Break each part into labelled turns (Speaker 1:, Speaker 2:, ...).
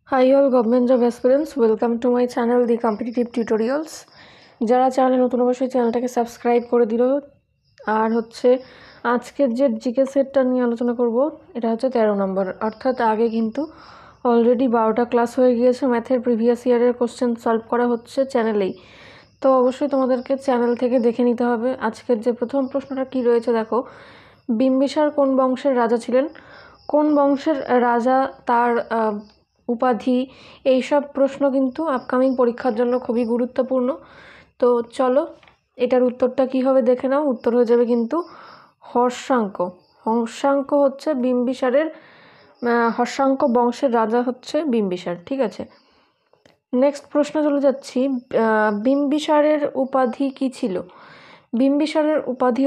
Speaker 1: Hi all government job aspirants, welcome to my channel The Competitive Tutorials। যারা চ্যানেলে নতুন অবশ্যই চ্যানেলটাকে সাবস্ক্রাইব করে দিল। আর হচ্ছে আজকের যে জিকে সেটটা নিয়ে আলোচনা করব, এটা হচ্ছে 13 নম্বর, অর্থাৎ আগে কিন্তু অলরেডি 12টা ক্লাস হয়ে গিয়েছে। ম্যাথের প্রিভিয়াস ইয়ারের কোশ্চেন সলভ করা হচ্ছে চ্যানেলেই, তো অবশ্যই তোমাদেরকে চ্যানেল থেকে দেখে নিতে হবে। আজকের যে প্রথম প্রশ্নটা কি রয়েছে দেখো, বিম্বিসার কোন বংশের রাজা ছিলেন, কোন বংশের রাজা, তার উপাধি, এইসব প্রশ্ন কিন্তু আপকামিং পরীক্ষার জন্য খুবই গুরুত্বপূর্ণ। তো চলো এটার উত্তরটা কী হবে দেখে নাও। উত্তর হয়ে যাবে কিন্তু হর্ষাঙ্ক। হর্ষাঙ্ক হচ্ছে বিম্বিসারের, হর্ষাঙ্ক বংশের রাজা হচ্ছে বিম্বিসার। ঠিক আছে, নেক্সট প্রশ্ন চলে যাচ্ছি। বিম্বিসারের উপাধি কি ছিল? বিম্বিসারের উপাধি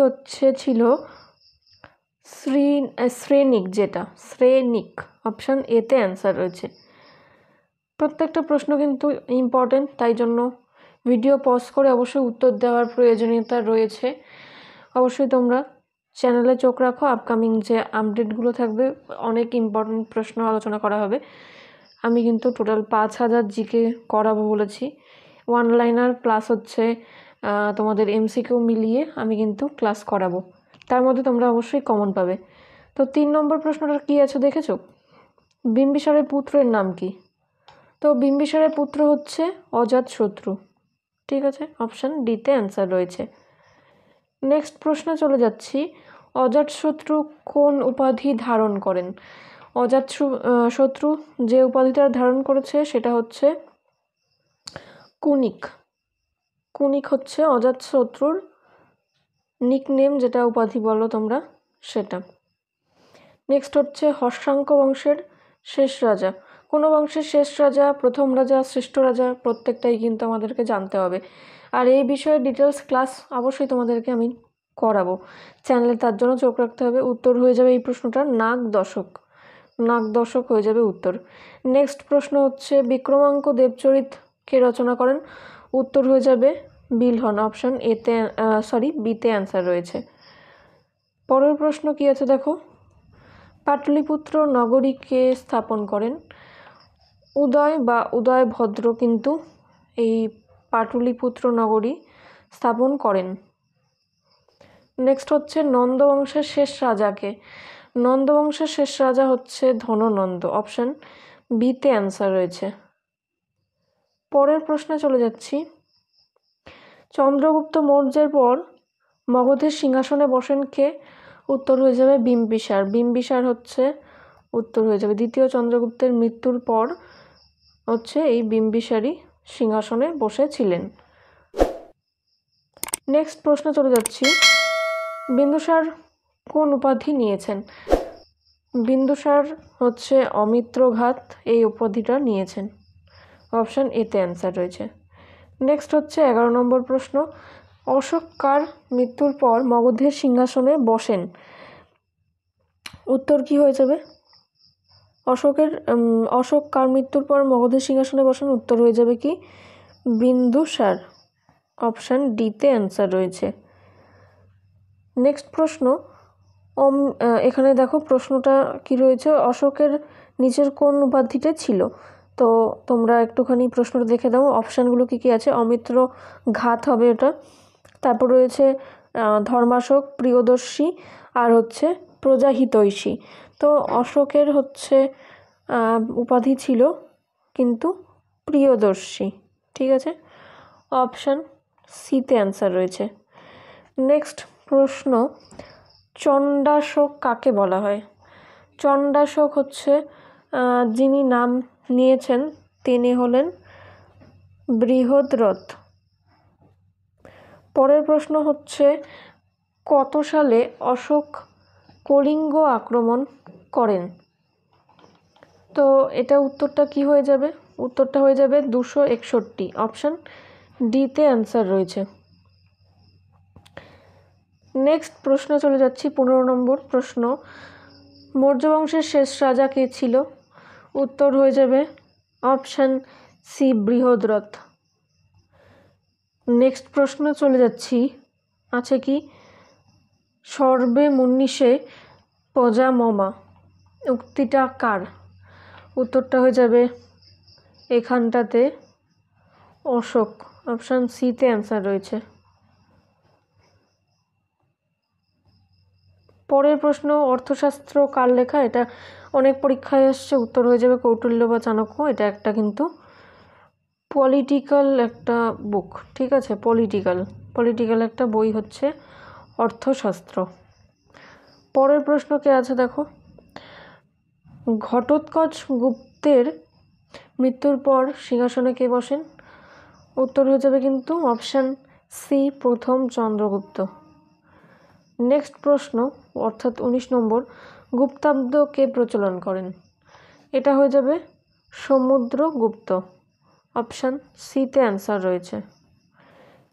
Speaker 1: ছিল শ্রেণিক, যেটা শ্রেণিক। অপশান এতে অ্যান্সার রয়েছে। প্রত্যেকটা প্রশ্ন কিন্তু ইম্পর্টেন্ট, তাই জন্য ভিডিও পজ করে অবশ্যই উত্তর দেওয়ার প্রয়োজনীয়তা রয়েছে। অবশ্যই তোমরা চ্যানেলে চোখ রাখো, আপকামিং যে আপডেটগুলো থাকবে অনেক ইম্পর্টেন্ট প্রশ্ন আলোচনা করা হবে। আমি কিন্তু টোটাল 5000 জিকে করাবো বলেছি, ওয়ান লাইনার প্লাস হচ্ছে তোমাদের এমসিকিউ মিলিয়ে আমি কিন্তু ক্লাস করাবো। তার মধ্যে তোমরা অবশ্যই কমন পাবে। তো 3 নম্বর প্রশ্নটা কী আছে দেখেছো, বিম্বিসারের পুত্রের নাম কি? তো বিম্বিসারের পুত্র হচ্ছে অজাতশত্রু। ঠিক আছে, অপশান ডিতে অ্যান্সার রয়েছে। নেক্সট প্রশ্নে চলে যাচ্ছি। অজাতশত্রু কোন উপাধি ধারণ করেন? অজাতশত্রু যে উপাধিটা ধারণ করেছে সেটা হচ্ছে কুনিক। কুনিক হচ্ছে অজাতশত্রুর নিকনেম, যেটা উপাধি বলো তোমরা সেটা। নেক্সট হচ্ছে হর্ষাঙ্ক বংশের শেষ রাজা। কোনো বংশের শেষ রাজা, প্রথম রাজা, শ্রেষ্ঠ রাজা, প্রত্যেকটাই কিন্তু আমাদেরকে জানতে হবে। আর এই বিষয়ে ডিটেলস ক্লাস অবশ্যই তোমাদেরকে আমি করাবো চ্যানেলে, তার জন্য চোখ রাখতে হবে। উত্তর হয়ে যাবে এই প্রশ্নটার নাগ দশক। নাগ দশক হয়ে যাবে উত্তর। নেক্সট প্রশ্ন হচ্ছে বিক্রমাঙ্ক দেবচরিত কে রচনা করেন? উত্তর হয়ে যাবে বিলহন। অপশান এতে বিতে অ্যান্সার রয়েছে। পরের প্রশ্ন কি আছে দেখো, পাটলিপুত্র নগরীকে স্থাপন করেন? উদয় বা উদয়ভদ্র কিন্তু এই পাটলিপুত্র নগরী স্থাপন করেন। নেক্সট হচ্ছে নন্দবংশের শেষ রাজাকে? নন্দবংশের শেষ রাজা হচ্ছে ধননন্দ। অপশান বিতে অ্যান্সার রয়েছে। পরের প্রশ্নে চলে যাচ্ছি। চন্দ্রগুপ্ত মৌর্যের পর মগধের সিংহাসনে বসেন কে? উত্তর হয়ে যাবে বিম্বিসার। বিম্বিসার হচ্ছে উত্তর হয়ে যাবে। দ্বিতীয় চন্দ্রগুপ্তের মৃত্যুর পর হচ্ছে এই বিম্বিসারই সিংহাসনে বসেছিলেন। নেক্সট প্রশ্ন চলে যাচ্ছি। বিন্দুসার কোন উপাধি নিয়েছেন? বিন্দুসার হচ্ছে অমিত্রঘাত এই উপাধিটা নিয়েছেন। অপশান এতে অ্যান্সার রয়েছে। নেক্সট হচ্ছে 11 নম্বর প্রশ্ন। অশোক কার মৃত্যুর পর মগধের সিংহাসনে বসেন? উত্তর কি হয়ে যাবে? অশোক কার মৃত্যুর পর মগধের সিংহাসনে বসেন? উত্তর হয়ে যাবে কি বিন্দুসার। অপশান ডিতে অ্যান্সার রয়েছে। নেক্সট প্রশ্ন, এখানে দেখো প্রশ্নটা কি রয়েছে, অশোকের নিচের কোন উপাধিটা ছিল? তো তোমরা একটুখানি প্রশ্নটা দেখে দাও। অপশানগুলো কী কী আছে? অমিত্র ঘাত হবে ওটা, তারপর রয়েছে ধর্মাশোক, প্রিয়দর্শী, আর হচ্ছে প্রজাহিতৈষী। তো অশোকের হচ্ছে উপাধি ছিল কিন্তু প্রিয়দর্শী। ঠিক আছে, অপশান সিতে অ্যান্সার রয়েছে। নেক্সট প্রশ্ন, চণ্ডাশোক কাকে বলা হয়? চণ্ডাশোক হচ্ছে যিনি নাম নিয়েছেন তিনি হলেন বৃহদ্রথ। পরের প্রশ্ন হচ্ছে কত সালে অশোক কলিঙ্গ আক্রমণ করেন? তো এটা উত্তরটা কি হয়ে যাবে? উত্তরটা হয়ে যাবে 261। অপশান ডিতে অ্যান্সার রয়েছে। নেক্সট প্রশ্ন চলে যাচ্ছি 15 নম্বর প্রশ্ন। মৌর্য বংশের শেষ রাজা কে ছিল? উত্তর হয়ে যাবে অপশান সি বৃহদ্রথ। নেক্সট প্রশ্ন চলে যাচ্ছি, আছে কি সর্বে মুন্নিষে প্রজা মমা উক্তিটা কার? উত্তরটা হয়ে যাবে এখানটাতে অশোক, অপশান সিতে অ্যান্সার রয়েছে। পরের প্রশ্ন, অর্থশাস্ত্র কার লেখা? এটা অনেক পরীক্ষায় এসছে, উত্তর হয়ে যাবে কৌটিল্য বা চাণক্য। এটা একটা কিন্তু পলিটিক্যাল একটা বুক, ঠিক আছে, পলিটিক্যাল একটা বই হচ্ছে অর্থশাস্ত্র। পরের প্রশ্ন কে আছে দেখো, ঘটোৎকচ গুপ্তের মৃত্যুর পর সিংহাসনে কে বসেন? উত্তর হয়ে যাবে কিন্তু অপশান সি, প্রথম চন্দ্রগুপ্ত। নেক্সট প্রশ্ন অর্থাৎ 19 নম্বর, গুপ্তাব্দ কে প্রচলন করেন? এটা হয়ে যাবে সমুদ্রগুপ্ত, অপশান সিতে অ্যান্সার রয়েছে।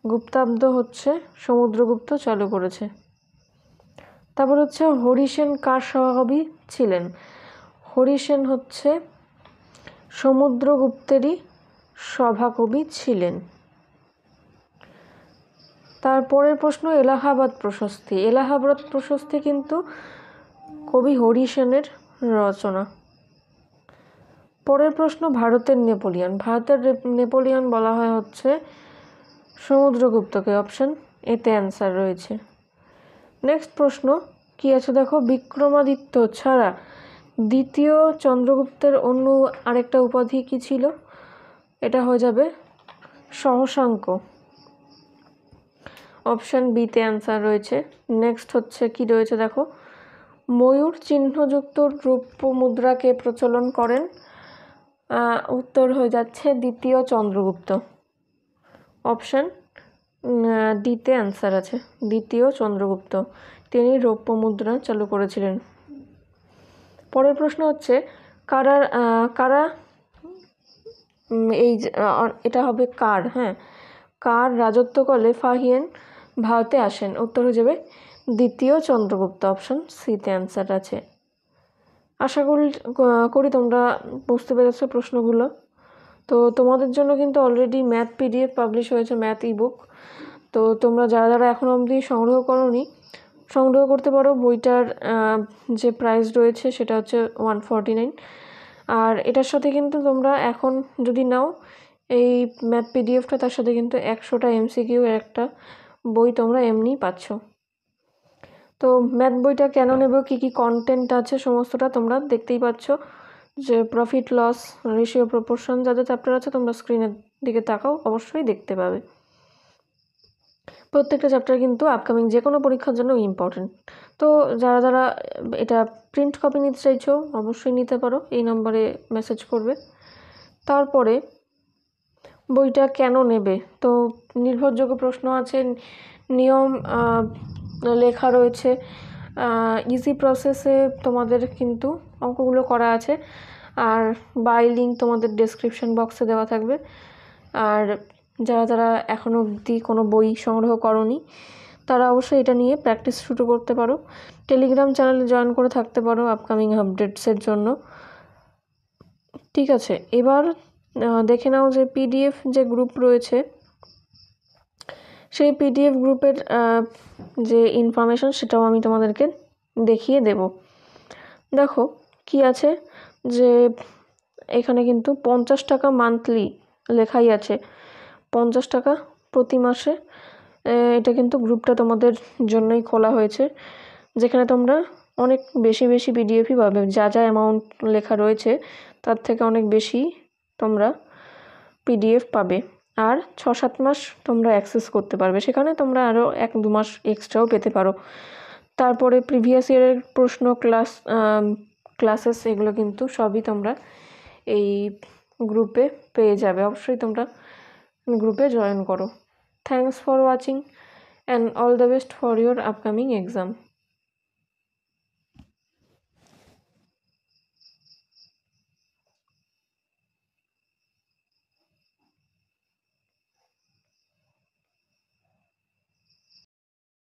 Speaker 1: গুপ্তাব্দ হচ্ছে সমুদ্রগুপ্ত চালু করেছে। তারপর হচ্ছে হরিসেন কার সভাকবি ছিলেন? হরিসেন হচ্ছে সমুদ্রগুপ্তেরই সভাকবি ছিলেন। তারপরের প্রশ্ন, এলাহাবাদ প্রশস্তি। এলাহাবাদ প্রশস্তি কিন্তু কবি হরিসেনের রচনা। পরের প্রশ্ন, ভারতের নেপোলিয়ন। ভারতের নেপোলিয়ন বলা হয় হচ্ছে সমুদ্রগুপ্তকে, অপশান এতে অ্যান্সার রয়েছে। নেক্সট প্রশ্ন কি আছে দেখো, বিক্রমাদিত্য ছাড়া দ্বিতীয় চন্দ্রগুপ্তের অন্য আরেকটা উপাধি কি ছিল? এটা হয়ে যাবে সহসাঙ্ক, অপশান বিতে অ্যান্সার রয়েছে। নেক্সট হচ্ছে কি রয়েছে দেখো, ময়ূর চিহ্নযুক্ত রৌপ্য মুদ্রাকে প্রচলন করেন? উত্তর হয়ে যাচ্ছে দ্বিতীয় চন্দ্রগুপ্ত, অপশান ডিতে অ্যান্সার আছে। দ্বিতীয় চন্দ্রগুপ্ত তিনি রৌপ্য মুদ্রা চালু করেছিলেন। পরের প্রশ্ন হচ্ছে কারা এই এটা হবে কার, হ্যাঁ, কার রাজত্বকালে ফাহিয়েন ভারতে আসেন? উত্তর হয়ে যাবে দ্বিতীয় চন্দ্রগুপ্ত, অপশান সিতে অ্যান্সার আছে। আশা করি তোমরা বুঝতে পেরেছো প্রশ্নগুলো। তো তোমাদের জন্য কিন্তু অলরেডি ম্যাথ পিডিএফ পাবলিশ হয়েছে, ম্যাথ ইবুক। তো তোমরা যারা এখন অবধি সংগ্রহ করোনি, সংগ্রহ করতে পারো। বইটার যে প্রাইস রয়েছে সেটা হচ্ছে 149। আর এটার সাথে কিন্তু তোমরা এখন যদি নাও এই ম্যাথ পিডিএফটা, তার সাথে কিন্তু 100টা MCQ একটা বই তোমরা এমনিই পাচ্ছ। তো ম্যাথ বইটা কেন নেব, কী কী কন্টেন্ট আছে সমস্তটা তোমরা দেখতেই পাচ্ছ, যে প্রফিট লস রেশিও প্রপোর্শন যা যা চ্যাপ্টার আছে তোমরা স্ক্রিনের দিকে তাকাও, অবশ্যই দেখতে পাবে। প্রত্যেকটা চ্যাপ্টার কিন্তু আপকামিং যে কোনো পরীক্ষার জন্য ইম্পর্টেন্ট। তো যারা এটা প্রিন্ট কপি নিতে চাইছো অবশ্যই নিতে পারো, এই নম্বরে মেসেজ করবে। তারপরে বইটা কেন নেবে, তো নির্ভরযোগ্য প্রশ্ন আছে, নিয়ম লেখা রয়েছে, ইজি প্রসেসে তোমাদের কিন্তু অঙ্কগুলো করা আছে। আর বাই লিঙ্ক তোমাদের ডেসক্রিপশন বক্সে দেওয়া থাকবে। আর যারা এখনও অবধি কোনো বই সংগ্রহ করোনি তারা অবশ্যই এটা নিয়ে প্র্যাকটিস শুরু করতে পারো। টেলিগ্রাম চ্যানেলে জয়েন করে থাকতে পারো আপকামিং আপডেটসের জন্য, ঠিক আছে। এবার দেখে নাও যে পিডিএফ যে গ্রুপ রয়েছে, সেই পিডিএফ গ্রুপের যে ইনফরমেশন সেটাও আমি তোমাদেরকে দেখিয়ে দেব। দেখো কি আছে, যে এখানে কিন্তু 50 টাকা মান্থলি লেখাই আছে, 50 টাকা প্রতি মাসে। এটা কিন্তু গ্রুপটা তোমাদের জন্যই খোলা হয়েছে, যেখানে তোমরা অনেক বেশি পিডিএফই পাবে। যা অ্যামাউন্ট লেখা রয়েছে তার থেকে অনেক বেশি তোমরা পিডিএফ পাবে। আর 6-7 মাস তোমরা অ্যাক্সেস করতে পারবে, সেখানে তোমরা আরও 1-2 মাস এক্সট্রাও পেতে পারো। তারপরে প্রিভিয়াস ইয়ারের প্রশ্ন, ক্লাসেস এগুলো কিন্তু সবই তোমরা এই গ্রুপে পেয়ে যাবে। অবশ্যই তোমরা গ্রুপে জয়েন করো। Thanks for watching and all the best for your upcoming exam.